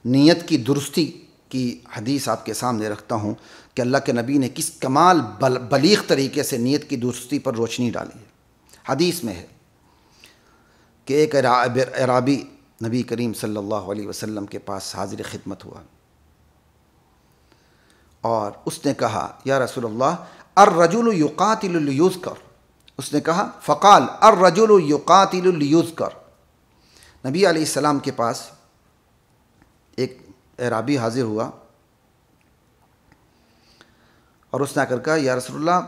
نیت کی درستی کی حدیث آپ کے سامنے رکھتا ہوں کہ اللہ کے نبی نے کس کمال بلیغ طریقے سے نیت کی درستی پر روشنی ڈالی ہے۔ حدیث میں ہے کہ ایک اعرابی نبی کریم صلی اللہ علیہ وسلم کے پاس حاضر خدمت ہوا اور اس نے کہا یا رسول اللہ الرجل یقاتل لیذکر، اس نے کہا فقال الرجل یقاتل لیذکر۔ نبی علیہ السلام کے پاس ایک اعرابی حاضر ہوا اور اس نے آ کر کہا یا رسول اللہ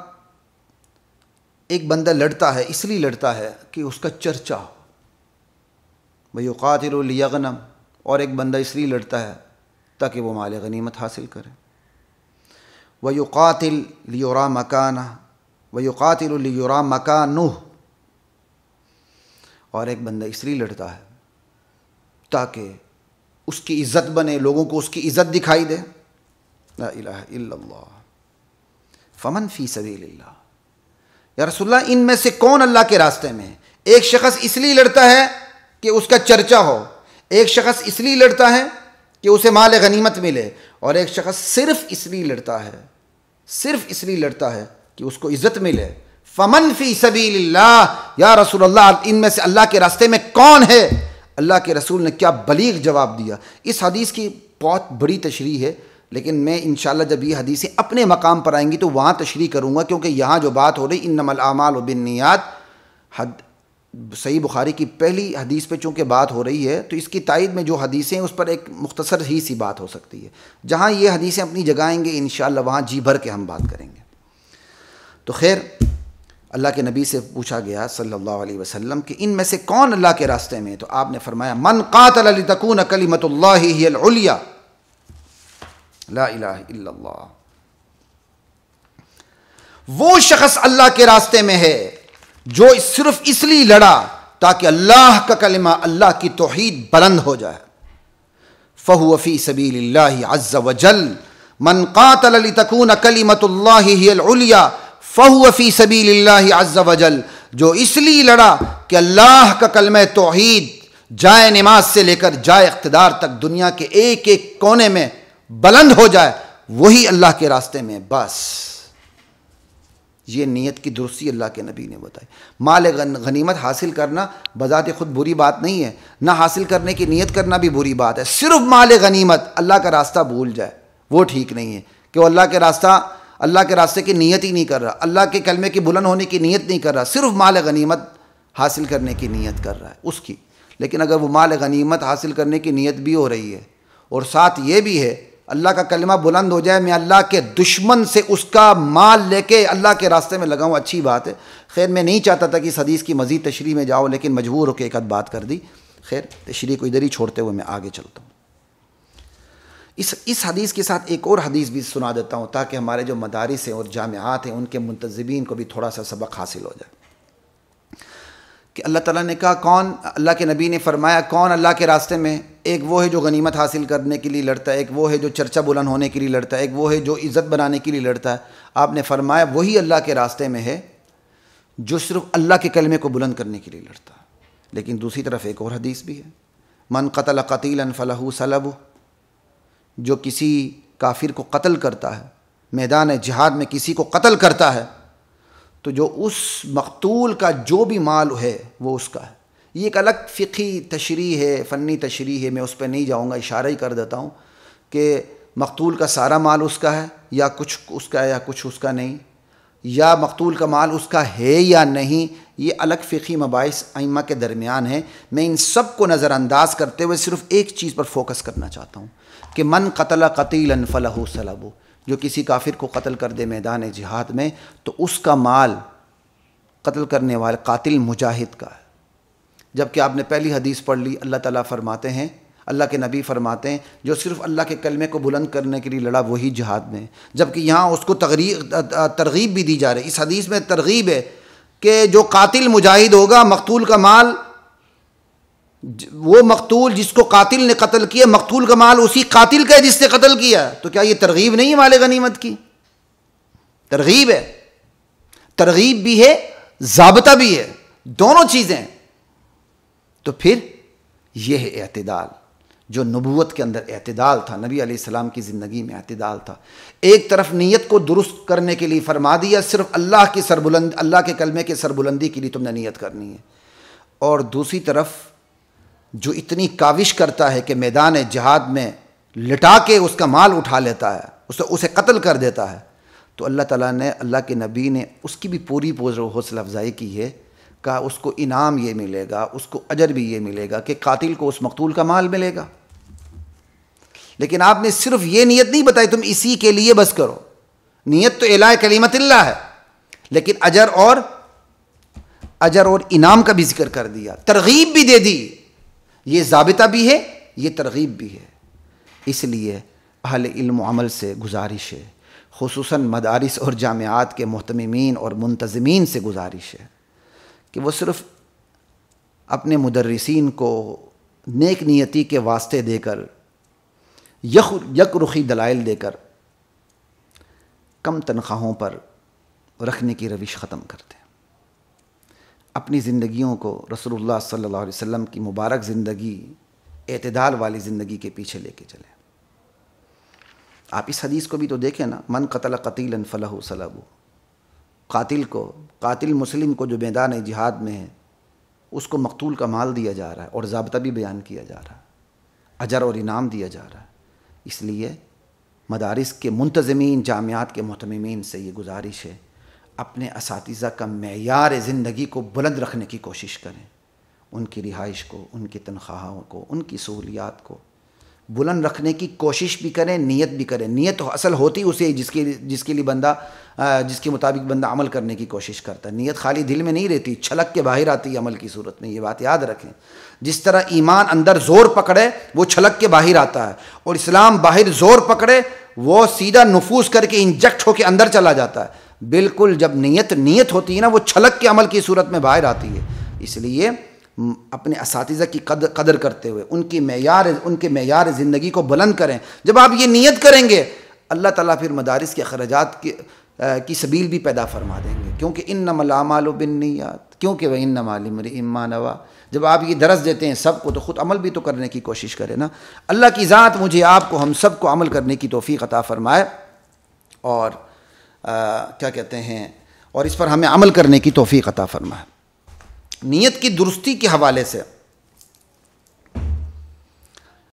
ایک بندہ لڑتا ہے اس لیے لڑتا ہے کہ اس کا چرچا ہو، وَيُقَاتِلُ لِيَغْنَمْ، اور ایک بندہ اس لیے لڑتا ہے تاکہ وہ مال غنیمت حاصل کرے، وَيُقَاتِلْ لِيُرَى مَكَانَهُ وَيُقَاتِلُ لِيُرَى مَكَانُهُ، اور ایک بندہ اس لیے لڑتا ہے تاکہ اس کی عزت بنے، لوگوں کو اس کی عزت دکھائی دے۔ لا الہ الا اللہ، فمن فی سبیل اللہ، یا رسول اللہ ان میں سے کون اللہ کے راستے میں ہے؟ ایک شخص اس لیے لڑتا ہے کہ اس کا چرچا ہو، ایک شخص اس لیے لڑتا ہے کہ اسے مال غنیمت ملے، اور ایک شخص صرف اس لیے لڑتا ہے کہ اس کو عزت ملے۔ فمن فی سبیل اللہ، یا رسول اللہ ان میں سے اللہ کے راستے میں کون ہے؟ اللہ کے رسول نے کیا بلیغ جواب دیا۔ اس حدیث کی بہت بڑی تشریح ہے، لیکن میں انشاءاللہ جب یہ حدیثیں اپنے مقام پر آئیں گی تو وہاں تشریح کروں گا، کیونکہ یہاں جو بات ہو رہی انما الاعمال بالنیات، صحیح بخاری کی پہلی حدیث پہ چونکہ بات ہو رہی ہے تو اس کی تائید میں جو حدیثیں ہیں اس پر ایک مختصر ہی سی بات ہو سکتی ہے۔ جہاں یہ حدیثیں اپنی جگہ آئیں گے انشاءاللہ وہاں جی بھر کے ہم بات کریں گے۔ تو خیر اللہ کے نبی سے پوچھا گیا صلی اللہ علیہ وسلم کہ ان میں سے کون اللہ کے راستے میں ہے؟ تو آپ نے فرمایا من قاتل لتکون کلمۃ اللہ ہی العلیٰ، لا الہ الا اللہ، وہ شخص اللہ کے راستے میں ہے جو صرف اس لیے لڑا تاکہ اللہ کا کلمہ، اللہ کی توحید بلند ہو جائے۔ فہو فی سبیل اللہ عز وجل، من قاتل لتکون کلمۃ اللہ ہی العلیٰ فہو فی سبیل اللہ عز وجل، جو اس لیے لڑا کہ اللہ کا کلمہ توحید جائے نماز سے لے کر جائے اقتدار تک دنیا کے ایک ایک کونے میں بلند ہو جائے، وہی اللہ کے راستے میں۔ بس یہ نیت کی درستی اللہ کے نبی نے بتائی۔ مال غنیمت حاصل کرنا بذات خود بری بات نہیں ہے، نہ حاصل کرنے کی نیت کرنا بھی بری بات ہے۔ صرف مال غنیمت اللہ کا راستہ بھول جائے وہ ٹھیک نہیں ہے، کہ وہ اللہ کے راستے کی نیت ہی نہیں کر رہا، اللہ کے کلمے کی بلند ہونے کی نیت نہیں کر رہا، صرف مال غنیمت حاصل کرنے کی نیت کر رہا ہے اس کی۔ لیکن اگر وہ مال غنیمت حاصل کرنے کی نیت بھی ہو رہی ہے اور ساتھ یہ بھی ہے اللہ کا کلمہ بلند ہو جائے، میں اللہ کے دشمن سے اس کا مال لے کے اللہ کے راستے میں لگاؤں، اچھی بات ہے۔ خیر میں نہیں چاہتا تھا کہ اس حدیث کی مزید تشریح میں جاؤ، لیکن مجبور ہو کے ایک آدھ بات کر دی۔ خیر تشریح کو ادھر ہی چھوڑتے ہوئے میں آگے چلتا ہوں۔ اس حدیث کے ساتھ ایک اور حدیث بھی سنا دیتا ہوں تاکہ ہمارے جو مدارس ہیں اور جامعات ہیں ان کے منتظمین کو بھی تھوڑا سا سبق حاصل ہو جائے کہ اللہ تعالیٰ نے کہا کون، اللہ کے نبی نے فرمایا کون اللہ کے راستے میں؟ ایک وہ ہے جو غنیمت حاصل کرنے کے لیے لڑتا ہے، ایک وہ ہے جو چرچا بلند ہونے کے لیے لڑتا ہے، ایک وہ ہے جو عزت بنانے کے لیے لڑتا ہے۔ آپ نے فرمایا وہی اللہ کے راستے میں ہے جو صرف اللہ کے کلمے کو بلند کرنے کے لیے لڑتا ہے۔ لیکن دوسری طرف ایک اور حدیث بھی ہے، من قتل قتیلا فلہ سلب، جو کسی کافر کو قتل کرتا ہے، میدان جہاد میں کسی کو قتل کرتا ہے، تو جو اس مقتول کا جو بھی مال ہے وہ اس کا ہے۔ یہ ایک الگ فقہی تشریح ہے، فنی تشریح ہے، میں اس پہ نہیں جاؤں گا، اشارہ ہی کر دیتا ہوں کہ مقتول کا سارا مال اس کا ہے یا کچھ اس کا ہے یا کچھ اس کا نہیں، یا مقتول کا مال اس کا ہے یا نہیں، یہ الگ فقہی مباحث ائمہ کے درمیان ہیں۔ میں ان سب کو نظر انداز کرتے ہوئے صرف ایک چیز پر فوکس کرنا چاہتا ہوں کہ من قتل قتیلا فلہ سلب، جو کسی کافر کو قتل کر دے میدان جہاد میں تو اس کا مال قتل کرنے والے قاتل مجاہد کا ہے۔ جبکہ آپ نے پہلی حدیث پڑھ لی، اللہ تعالیٰ فرماتے ہیں، اللہ کے نبی فرماتے ہیں جو صرف اللہ کے کلمے کو بلند کرنے کے لیے لڑا وہی جہاد میں، جبکہ یہاں اس کو ترغیب بھی دی جا رہی ہے۔ اس حدیث میں ترغیب ہے کہ جو قاتل مجاہد ہوگا، مقتول کا مال، وہ مقتول جس کو قاتل نے قتل کیا، مقتول کا مال اسی قاتل کا ہے جس نے قتل کیا۔ تو کیا یہ ترغیب نہیں ہے مال غنیمت کی؟ ترغیب ہے، ترغیب بھی ہے، ضابطہ بھی ہے، دونوں چیزیں۔ تو پھر یہ ہے اعتدال، جو نبوت کے اندر اعتدال تھا، نبی علیہ السلام کی زندگی میں اعتدال تھا۔ ایک طرف نیت کو درست کرنے کے لیے فرما دیا، صرف اللہ کے کلمے کے سربلندی کے لیے تم نے نیت کرنی ہے، اور دوسری طرف جو اتنی کاوش کرتا ہے کہ میدان جہاد میں لٹا کے اس کا مال اٹھا لیتا ہے، اسے قتل کر دیتا ہے، تو اللہ تعالیٰ نے، اللہ کے نبی نے اس کی بھی پوری حوصلہ افزائی کی ہے، کہا اس کو انعام یہ ملے گا، اس کو اجر بھی یہ ملے گا کہ قاتل کو اس مقتول کا مال ملے گا۔ لیکن آپ نے صرف یہ نیت نہیں بتائی تم اسی کے لیے بس کرو، نیت تو اعلاء کلمت اللہ ہے، لیکن اجر اور انعام کا بھی ذکر کر دیا، ترغیب بھی دے دی، یہ ضابطہ بھی ہے، یہ ترغیب بھی ہے۔ اس لیے اہل علم و عمل سے گزارش ہے، خصوصاً مدارس اور جامعات کے محتممین اور منتظمین سے گزارش ہے کہ وہ صرف اپنے مدرسین کو نیک نیتی کے واسطے دے کر، یک رخی دلائل دے کر کم تنخواہوں پر رکھنے کی روش ختم کرتے ہیں۔ اپنی زندگیوں کو رسول اللہ صلی اللہ علیہ وسلم کی مبارک زندگی، اعتدال والی زندگی کے پیچھے لے کے چلیں۔ آپ اس حدیث کو بھی تو دیکھیں نا، من قتل قتیلا فلہ سلب، قاتل مسلم کو جو میدان جہاد میں ہے اس کو مقتول کا مال دیا جا رہا ہے، اور ضابطہ بھی بیان کیا جا رہا ہے، اجر اور انعام دیا جا رہا ہے۔ اس لیے مدارس کے منتظمین، جامعات کے محتممین سے یہ گزارش ہے، اپنے اساتذہ کا معیار زندگی کو بلند رکھنے کی کوشش کریں، ان کی رہائش کو، ان کی تنخواہوں کو، ان کی سہولیات کو بلند رکھنے کی کوشش بھی کریں، نیت بھی کریں۔ نیت اصل ہوتی اسے جس کے لیے بندہ، جس کے مطابق بندہ عمل کرنے کی کوشش کرتا ہے۔ نیت خالی دل میں نہیں رہتی، چھلک کے باہر آتی ہے عمل کی صورت میں، یہ بات یاد رکھیں۔ جس طرح ایمان اندر زور پکڑے وہ چھلک کے باہر آتا ہے، اور اسلام باہر زور پکڑے وہ سیدھا نفوذ کر کے انجیکٹ ہو کے اندر چلا جاتا ہے۔ بالکل جب نیت ہوتی ہے نا، وہ چھلک کے عمل کی صورت میں باہر آتی ہے۔ اس لیے اپنے اساتذہ کی قدر کرتے ہوئے ان کے معیار زندگی کو بلند کریں۔ جب آپ یہ نیت کریں گے، اللہ تعالیٰ پھر مدارس کے اخراجات کی سبیل بھی پیدا فرما دیں گے، کیونکہ انما الاعمال بالنیات، کیونکہ وانما لامرئ ما نویٰ۔ جب آپ یہ درس دیتے ہیں سب کو، تو خود عمل بھی تو کرنے کی کوشش کریں نا۔ اللہ کی ذات مجھے، آپ کو، ہم سب کو عمل کرنے کی توفیق عطا فرمائے، اور اور اس پر ہمیں عمل کرنے کی توفیق عطا فرمائے۔ نیت کی درستی کے حوالے سے